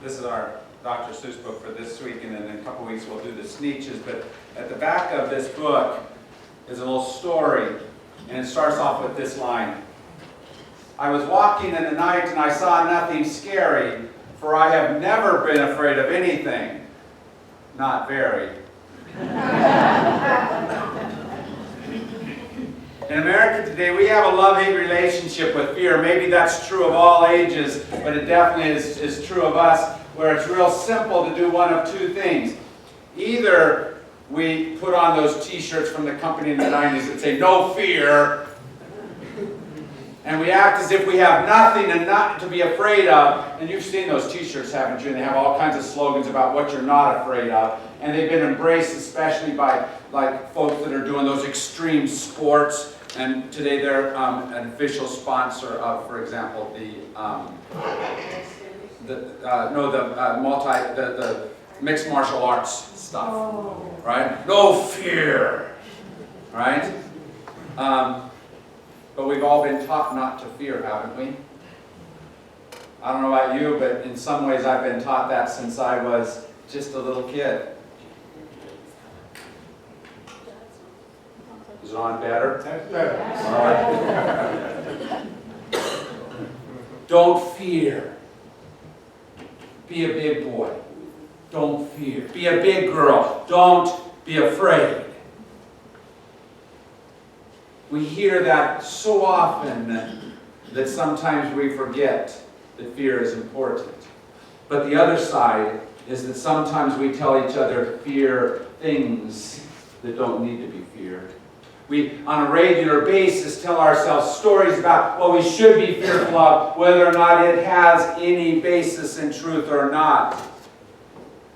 This is our Dr. Seuss book for this week, and then in a couple weeks we'll do the Sneetches. But at the back of this book is a little story, and it starts off with this line. I was walking in the night and I saw nothing scary, for I have never been afraid of anything. Not very. In America today, we have a love-hate relationship with fear. Maybe that's true of all ages, but it definitely is true of us, where it's real simple to do one of two things. Either we put on those t-shirts from the company in the 90s that say, "No fear," and we act as if we have nothing and not to be afraid of. And you've seen those t-shirts, haven't you? And they have all kinds of slogans about what you're not afraid of. And they've been embraced especially by folks that are doing those extreme sports. And today they're an official sponsor of, for example, the mixed martial arts stuff, right? No fear, right? But we've all been taught not to fear, haven't we? I don't know about you, but in some ways I've been taught that since I was just a little kid. Is it on better? That's better. All right. Don't fear. Be a big boy. Don't fear. Be a big girl. Don't be afraid. We hear that so often that sometimes we forget that fear is important. But the other side is that sometimes we tell each other fear things that don't need to be feared. We, on a regular basis, tell ourselves stories about what we should be fearful of, whether or not it has any basis in truth or not.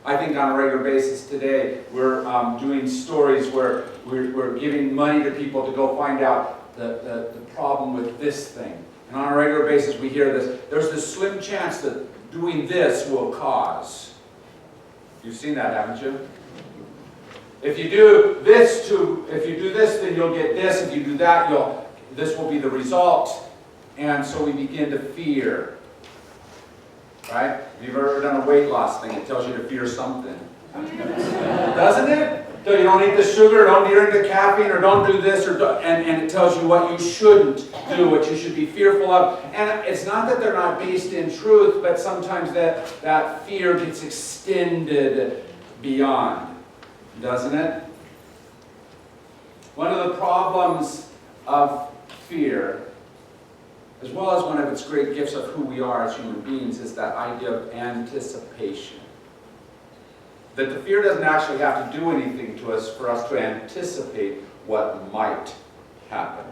I think on a regular basis today, we're doing stories where we're giving money to people to go find out the problem with this thing. And on a regular basis, we hear this. There's this slim chance that doing this will cause. You've seen that, haven't you? If you do this, then you'll get this. If you do that, this will be the result. And so we begin to fear. Right? Have you ever done a weight loss thing? It tells you to fear something. Doesn't it? So you don't eat the sugar, don't drink the caffeine, or don't do this, and it tells you what you shouldn't do, what you should be fearful of. And it's not that they're not based in truth, but sometimes that fear gets extended beyond. Doesn't it? One of the problems of fear, as well as one of its great gifts of who we are as human beings, is that idea of anticipation. That the fear doesn't actually have to do anything to us for us to anticipate what might happen.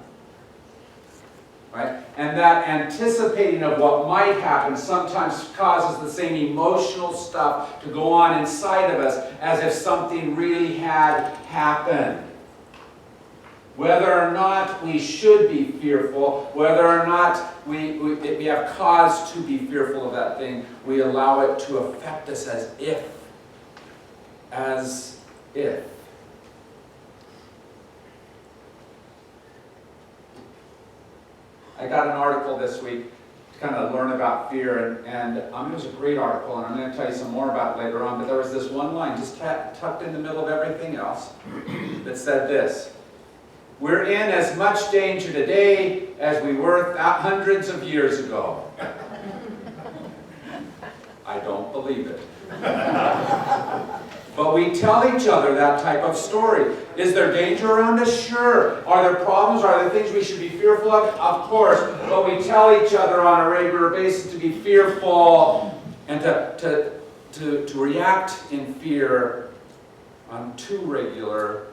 Right? And that anticipating of what might happen sometimes causes the same emotional stuff to go on inside of us as if something really had happened. Whether or not we should be fearful, whether or not we have cause to be fearful of that thing, we allow it to affect us as if. I got an article this week to kind of learn about fear, and it was a great article, and I'm going to tell you some more about it later on, but there was this one line just tucked in the middle of everything else that said this: "We're in as much danger today as we were hundreds of years ago." I don't believe it. But we tell each other that type of story. Is there danger around us? Sure. Are there problems? Are there things we should be fearful of? Of course. But we tell each other on a regular basis to be fearful and to react in fear on too regular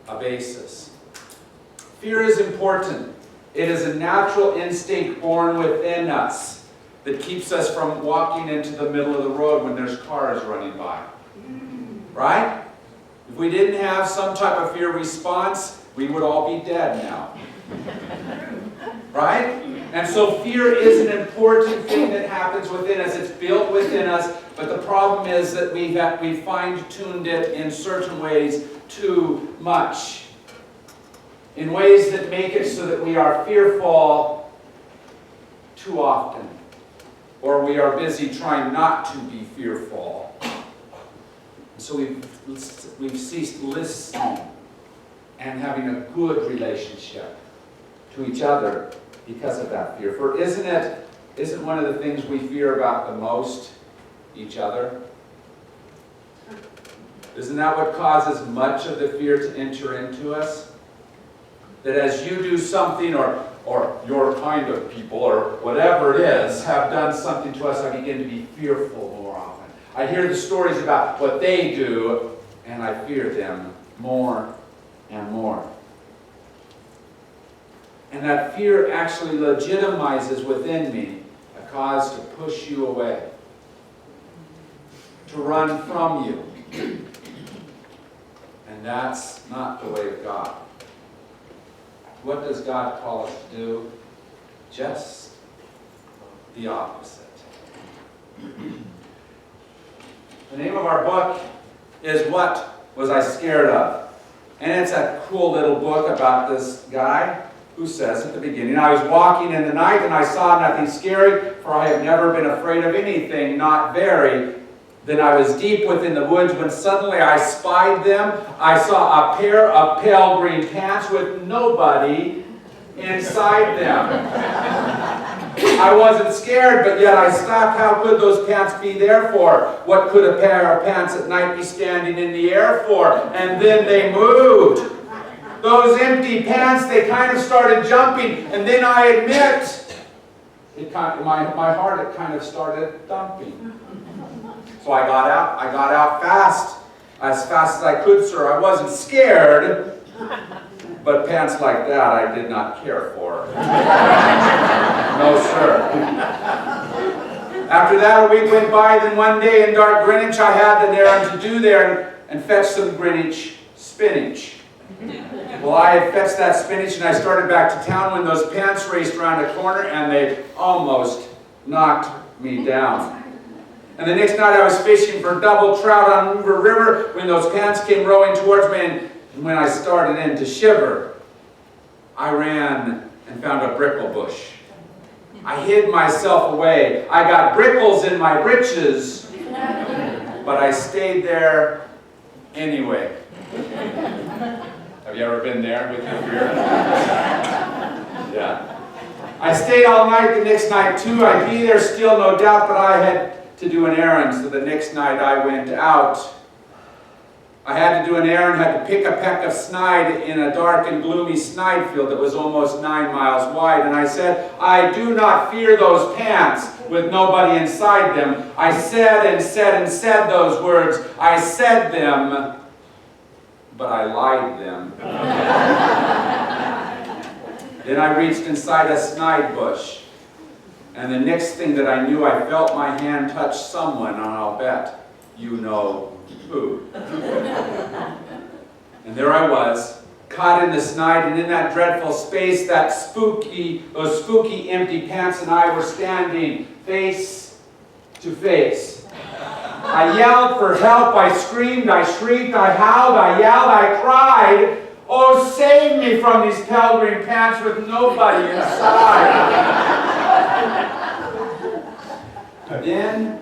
a basis. Fear is important. It is a natural instinct born within us that keeps us from walking into the middle of the road when there's cars running by. Right? If we didn't have some type of fear response, we would all be dead now. Right? And so fear is an important thing that happens within us. It's built within us, but the problem is that we fine-tuned it in certain ways too much. In ways that make it so that we are fearful too often. or we are busy trying not to be fearful. So we've ceased listening and having a good relationship to each other because of that fear. For isn't one of the things we fear about the most each other? Isn't that what causes much of the fear to enter into us? That as you do something, or your kind of people, or whatever it is, have done something to us, I begin to be fearful more often. I hear the stories about what they do, and I fear them more and more. And that fear actually legitimizes within me a cause to push you away, to run from you. And that's not the way of God. What does God call us to do? Just the opposite. The name of our book is What Was I Scared Of? And it's a cool little book about this guy who says at the beginning, I was walking in the night and I saw nothing scary, for I have never been afraid of anything, not very. Then I was deep within the woods when suddenly I spied them. I saw a pair of pale green pants with nobody inside them. I wasn't scared, but yet I stopped. How could those pants be there for? What could a pair of pants at night be standing in the air for? And then they moved. Those empty pants, they kind of started jumping, and then I admit, my heart, it kind of started thumping. So I got out fast, as fast as I could, sir. I wasn't scared, but pants like that I did not care for. No, sir. After that, a week went by, then one day in dark Greenwich, I had an errand to do there and fetch some Greenwich spinach. Well, I had fetched that spinach and I started back to town when those pants raced around a corner and they almost knocked me down. And the next night I was fishing for double trout on Hoover River when those pants came rowing towards me, and when I started in to shiver, I ran and found a brickle bush. I hid myself away. I got brickles in my britches, but I stayed there anyway. Have you ever been there with your fear? Yeah. I stayed all night the next night too. I'd be there still, no doubt, but I had to do an errand, so the next night I went out. I had to do an errand, had to pick a peck of snide in a dark and gloomy snide field that was almost 9 miles wide, and I said, I do not fear those pants with nobody inside them. I said and said and said those words. I said them, but I lied them. Then I reached inside a snide bush. And the next thing that I knew, I felt my hand touch someone, and I'll bet you know who. And there I was, caught in the snide, and in that dreadful space, those spooky empty pants and I were standing face to face. I yelled for help, I screamed, I shrieked, I howled, I yelled, I cried. Oh, save me from these pale green pants with nobody inside. Then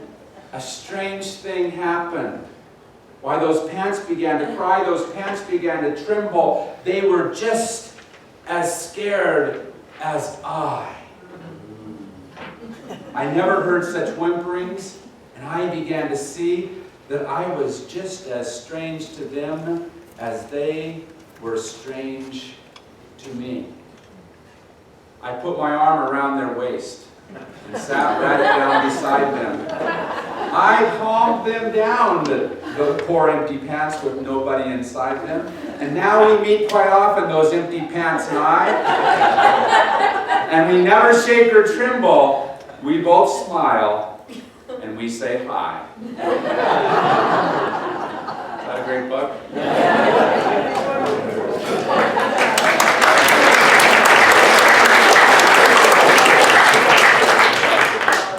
a strange thing happened. Why, those pants began to cry, those pants began to tremble. They were just as scared as I. I never heard such whimperings, and I began to see that I was just as strange to them as they were strange to me. I put my arm around their waist and sat right down beside them. I calmed them down, the poor empty pants with nobody inside them. And now we meet quite often, those empty pants and I. And we never shake or tremble. We both smile and we say hi. Is that a great book?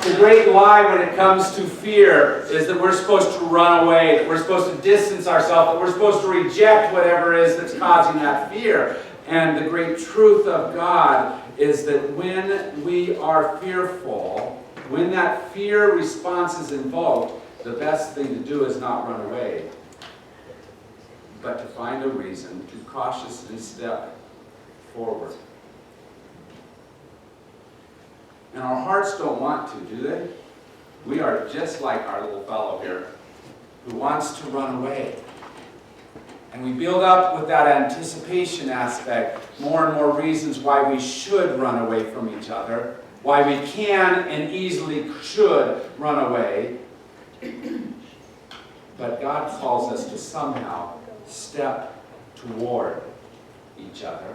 The great lie when it comes to fear is that we're supposed to run away, that we're supposed to distance ourselves, that we're supposed to reject whatever it is that's causing that fear. And the great truth of God is that when we are fearful, when that fear response is invoked, the best thing to do is not run away, but to find a reason to cautiously step forward. And our hearts don't want to, do they? We are just like our little fellow here, who wants to run away. And we build up with that anticipation aspect more and more reasons why we should run away from each other, why we can and easily should run away. But God calls us to somehow step toward each other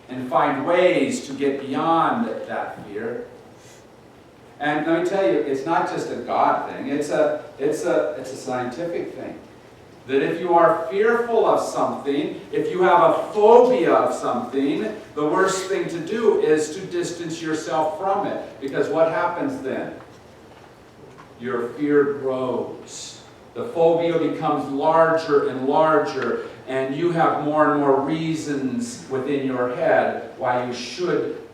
and find ways to get beyond that fear. And let me tell you, it's not just a God thing, it's a scientific thing. That if you are fearful of something, if you have a phobia of something, the worst thing to do is to distance yourself from it. Because what happens then? Your fear grows. The phobia becomes larger and larger, and you have more and more reasons within your head why you should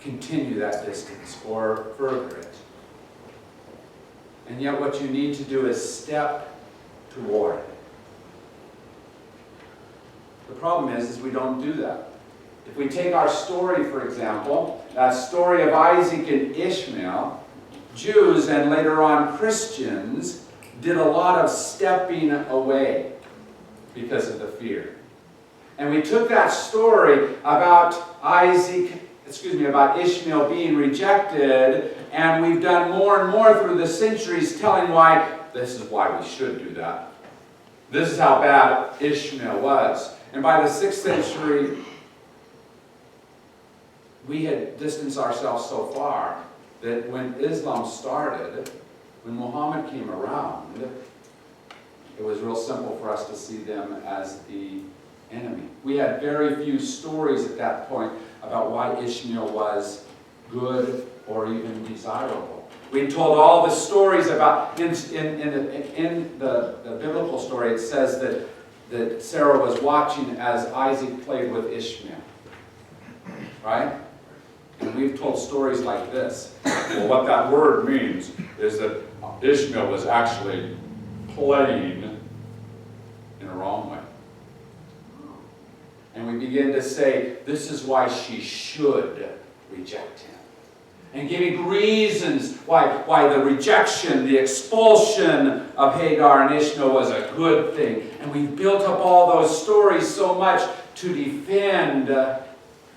continue that distance or further it. And yet what you need to do is step toward it. The problem is we don't do that. If we take our story, for example, that story of Isaac and Ishmael, Jews and later on Christians did a lot of stepping away because of the fear. And we took that story about about Ishmael being rejected, and we've done more and more through the centuries telling why this is why we should do that. This is how bad Ishmael was. And by the 6th century, we had distanced ourselves so far that when Islam started, when Muhammad came around, it was real simple for us to see them as the enemy. We had very few stories at that point about why Ishmael was good or even desirable. We told all the stories about, in the biblical story, it says that Sarah was watching as Isaac played with Ishmael. Right? And we've told stories like this. Well, what that word means is that Ishmael was actually playing in a wrong way. And we begin to say, this is why she should reject him. And giving reasons why the rejection, the expulsion of Hagar and Ishmael was a good thing. And we've built up all those stories so much to defend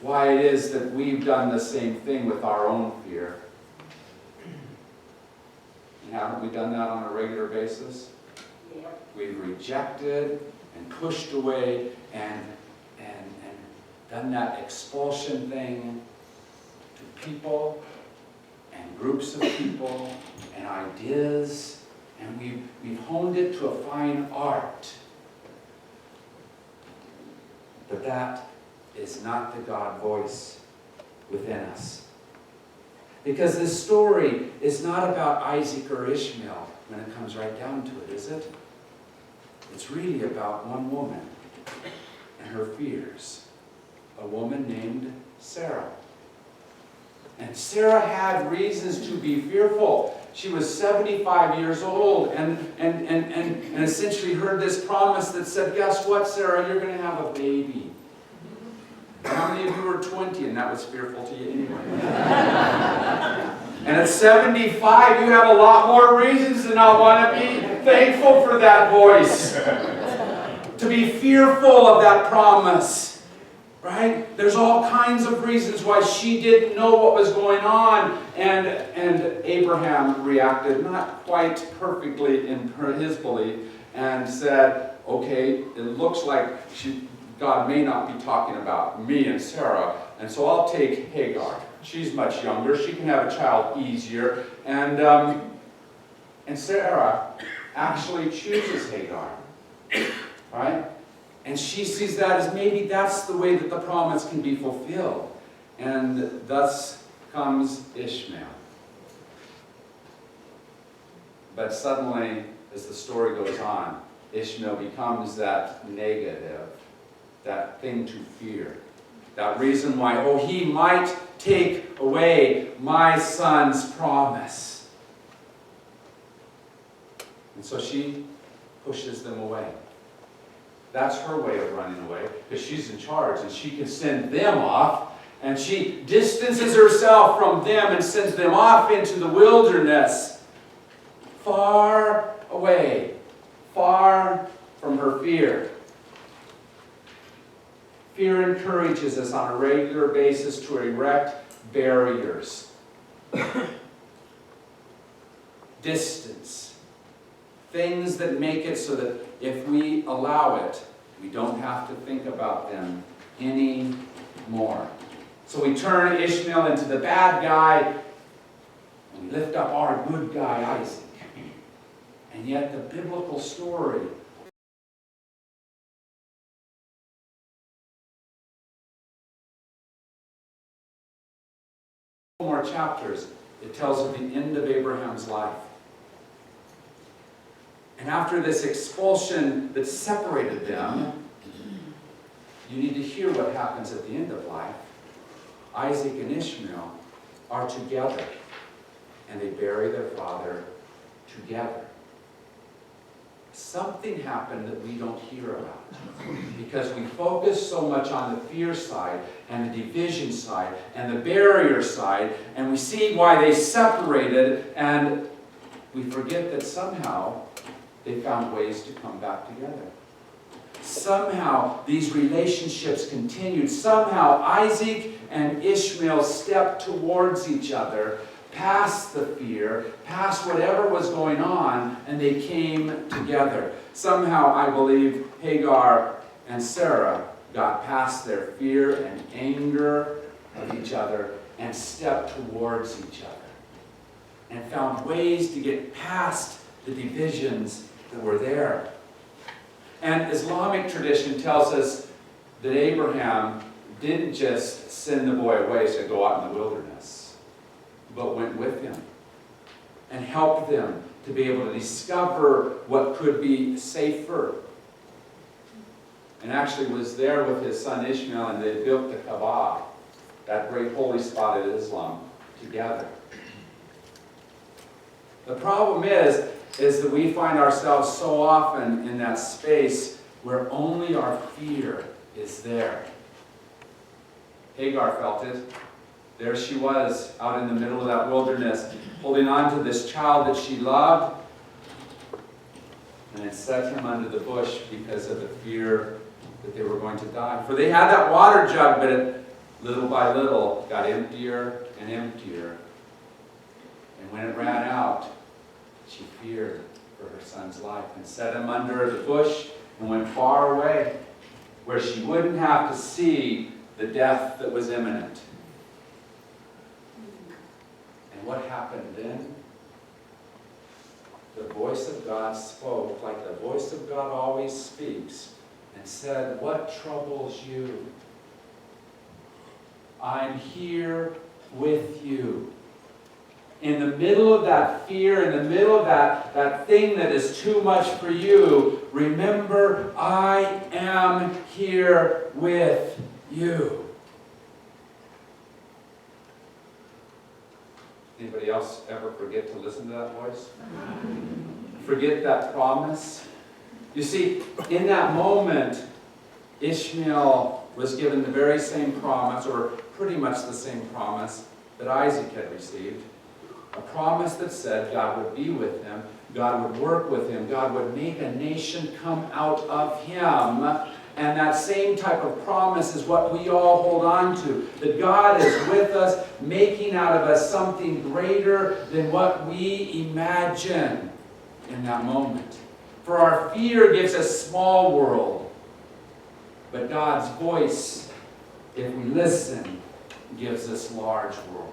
why it is that we've done the same thing with our own fear. And haven't we done that on a regular basis? Yeah. We've rejected and pushed away and done that expulsion thing to people and groups of people and ideas, and we've honed it to a fine art. But that is not the God voice within us. Because this story is not about Isaac or Ishmael when it comes right down to it, is it? It's really about one woman and her fears. A woman named Sarah. And Sarah had reasons to be fearful. She was 75 years old and essentially heard this promise that said, guess what, Sarah, you're going to have a baby. How many of you were 20 and that was fearful to you anyway? And at 75, you have a lot more reasons to not want to be thankful for that voice. To be fearful of that promise. Right? There's all kinds of reasons why she didn't know what was going on. And Abraham reacted not quite perfectly in his belief and said, okay, it looks like God may not be talking about me and Sarah, and so I'll take Hagar. She's much younger. She can have a child easier. And Sarah actually chooses Hagar. Right? And she sees that as maybe that's the way that the promise can be fulfilled. And thus comes Ishmael. But suddenly, as the story goes on, Ishmael becomes that negative, that thing to fear. That reason why, he might take away my son's promise. And so she pushes them away. That's her way of running away, because she's in charge and she can send them off. And she distances herself from them and sends them off into the wilderness, far away, far from her fear. Fear encourages us on a regular basis to erect barriers, distance, things that make it so that if we allow it, we don't have to think about them anymore. So we turn Ishmael into the bad guy, and we lift up our good guy, Isaac. And yet the biblical story more chapters, it tells of the end of Abraham's life. And after this expulsion that separated them, you need to hear what happens at the end of life. Isaac and Ishmael are together, and they bury their father together. Something happened that we don't hear about, because we focus so much on the fear side and the division side and the barrier side, and we see why they separated, and we forget that somehow they found ways to come back together. Somehow these relationships continued. Somehow Isaac and Ishmael stepped towards each other, past the fear, past whatever was going on, and they came together. Somehow, I believe, Hagar and Sarah got past their fear and anger of each other and stepped towards each other and found ways to get past the divisions that were there. And Islamic tradition tells us that Abraham didn't just send the boy away, so go out in the wilderness, but went with him and helped them to be able to discover what could be safer. And actually was there with his son Ishmael, and they built the Kaaba, that great holy spot of Islam, together. The problem is that we find ourselves so often in that space where only our fear is there. Hagar felt it. There she was, out in the middle of that wilderness, holding on to this child that she loved, and it set him under the bush because of the fear that they were going to die. For they had that water jug, but it, little by little, got emptier and emptier. And when it ran out, she feared for her son's life and set him under the bush and went far away, where she wouldn't have to see the death that was imminent. And what happened then? The voice of God spoke like the voice of God always speaks and said, "What troubles you? I'm here with you." In the middle of that fear, in the middle of that thing that is too much for you, remember, I am here with you. Anybody else ever forget to listen to that voice? Forget that promise? You see, in that moment, Ishmael was given the very same promise, or pretty much the same promise, that Isaac had received. A promise that said God would be with him, God would work with him, God would make a nation come out of him. And that same type of promise is what we all hold on to. That God is with us, making out of us something greater than what we imagine in that moment. For our fear gives us small world. But God's voice, if we listen, gives us large world.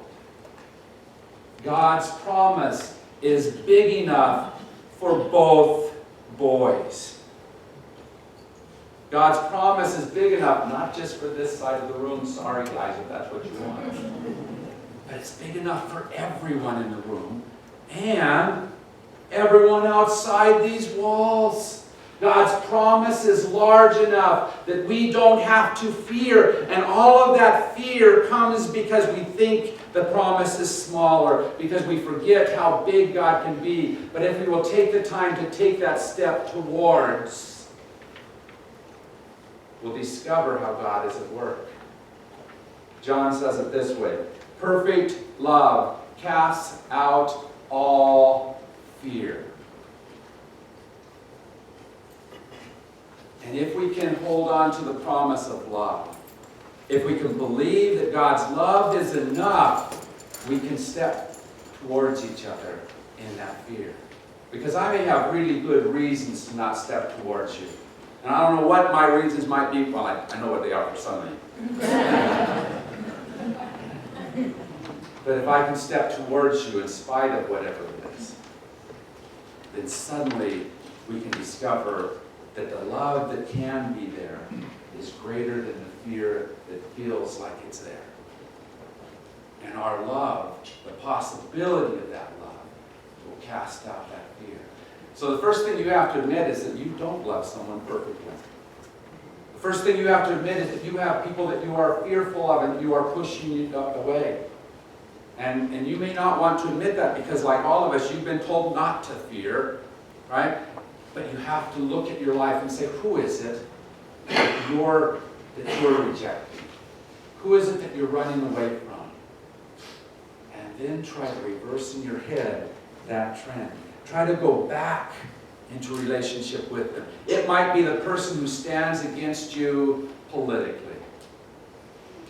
God's promise is big enough for both boys. God's promise is big enough, not just for this side of the room, sorry guys if that's what you want, but it's big enough for everyone in the room and everyone outside these walls. God's promise is large enough that we don't have to fear. And all of that fear comes because we think the promise is smaller, because we forget how big God can be. But if we will take the time to take that step towards, we'll discover how God is at work. John says it this way: perfect love casts out all fear. And if we can hold on to the promise of love, if we can believe that God's love is enough, we can step towards each other in that fear. Because I may have really good reasons to not step towards you. And I don't know what my reasons might be. Well, I know what they are for some of you. But if I can step towards you in spite of whatever it is, then suddenly we can discover that the love that can be there is greater than the fear that feels like it's there. And our love, the possibility of that love, will cast out that fear. So the first thing you have to admit is that you don't love someone perfectly. The first thing you have to admit is that you have people that you are fearful of and you are pushing away. And you may not want to admit that because, like all of us, you've been told not to fear, right? But you have to look at your life and say, who is it that you're rejecting? Who is it that you're running away from? And then try to reverse in your head that trend. Try to go back into relationship with them. It might be the person who stands against you politically,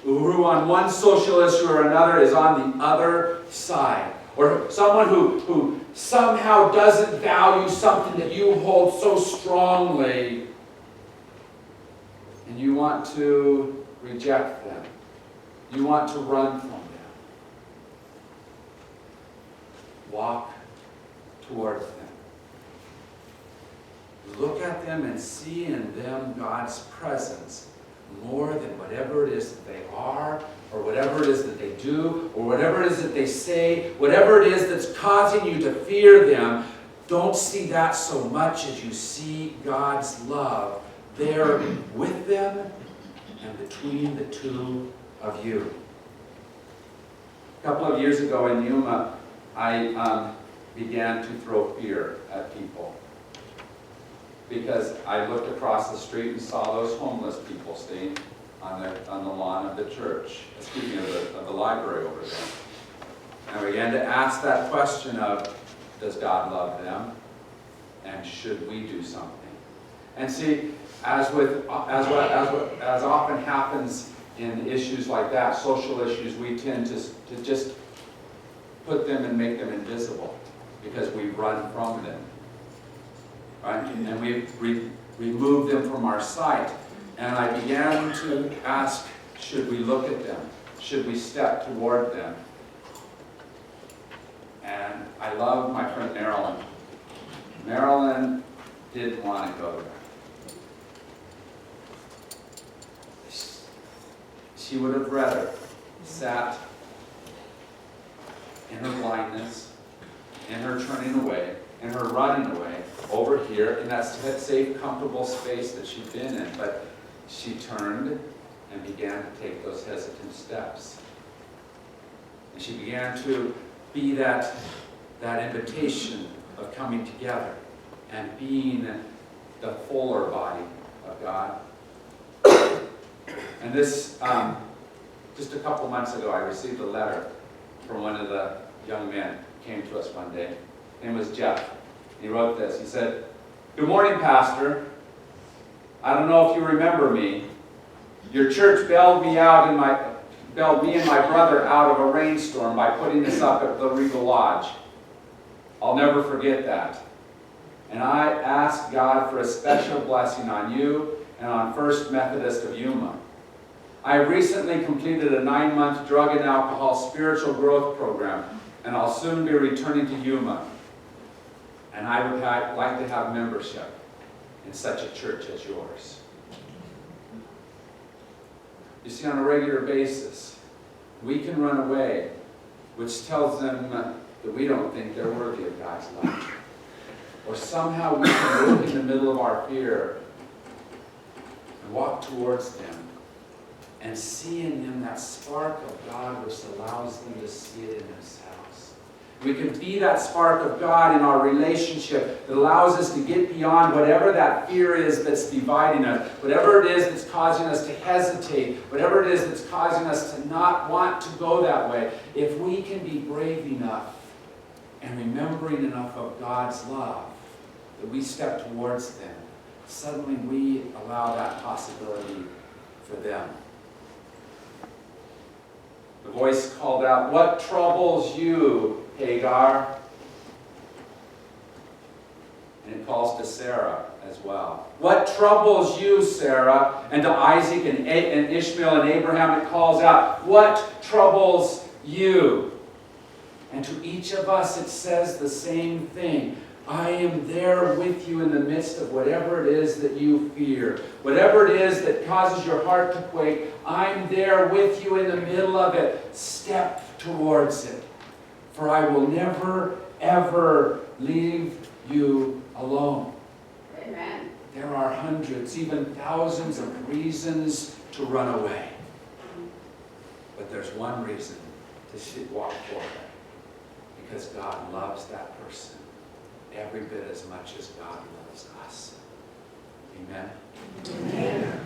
who on one social issue or another is on the other side. Or someone who somehow doesn't value something that you hold so strongly, and you want to reject them. You want to run from them. Walk towards them. Look at them and see in them God's presence more than whatever it is that they are, or whatever it is that they do, or whatever it is that they say, whatever it is that's causing you to fear them. Don't see that so much as you see God's love there with them and between the two of you. A couple of years ago in Yuma, I began to throw fear at people. Because I looked across the street and saw those homeless people staying on the lawn of the church, speaking of the library over there. And I began to ask that question of, does God love them? And should we do something? And see, as often happens in issues like that, social issues, we tend to just put them and make them invisible because we run from them. Right? And we remove them from our sight. And I began to ask, should we look at them? Should we step toward them? And I love my friend Marilyn. Marilyn didn't want to go there. She would have rather sat in her blindness, in her turning away, in her running away, over here in that safe, comfortable space that she'd been in. But she turned and began to take those hesitant steps. And she began to be that invitation of coming together and being the fuller body of God. And this, just a couple months ago, I received a letter from one of the young men who came to us one day. His name was Jeff. He wrote this. He said, "Good morning, Pastor. I don't know if you remember me. Your church bailed me and my brother out of a rainstorm by putting us up at the Regal Lodge. I'll never forget that. And I ask God for a special blessing on you and on First Methodist of Yuma. I recently completed a 9-month drug and alcohol spiritual growth program, and I'll soon be returning to Yuma. And I would like to have membership in such a church as yours." You see, on a regular basis, we can run away, which tells them that we don't think they're worthy of God's love. or somehow we can look in the middle of our fear and walk towards them and see in them that spark of God which allows them to see it in themselves. We can be that spark of God in our relationship that allows us to get beyond whatever that fear is that's dividing us, whatever it is that's causing us to hesitate, whatever it is that's causing us to not want to go that way. If we can be brave enough and remembering enough of God's love that we step towards them, suddenly we allow that possibility for them. The voice called out, "What troubles you, Hagar?" And it calls to Sarah as well. "What troubles you, Sarah?" And to Isaac and Ishmael and Abraham it calls out, "What troubles you?" And to each of us it says the same thing. I am there with you in the midst of whatever it is that you fear. Whatever it is that causes your heart to quake, I'm there with you in the middle of it. Step towards it. For I will never, ever leave you alone. Amen. There are hundreds, even thousands of reasons to run away. But there's one reason to walk forward. Because God loves that person every bit as much as God loves us. Amen? Amen.